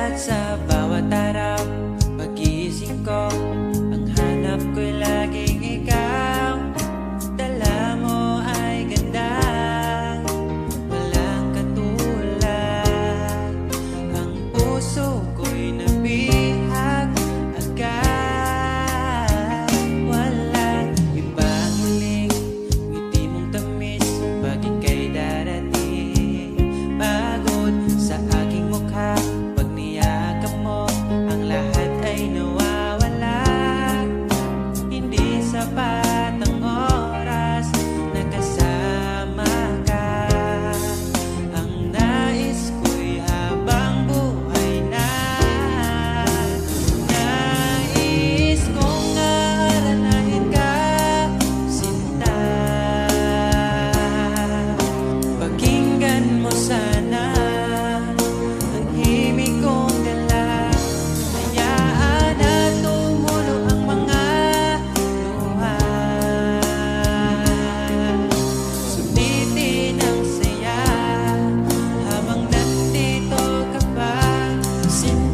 At sa bawat araw, pagising ko, ang hanap ko'y laging ikaw. Dala mo ay ganda, walang katulad. Ang puso ko'y nabihag agad. Walang ibang huling ngiti mong tamis pag ika'y darating. Pagod sa aking mukha pag niyakap mo, ang lahat ay nawawala. Hindi sapat ang oras na kasama ka. Ang nais ko'y habang buhay na. Nais kong aranahin ka, sinta. Pakinggan mo sana ang himig kong dala. Hayaan na tumulo ang mga luha. Sulitin ang saya habang nandito ka pa, sinta.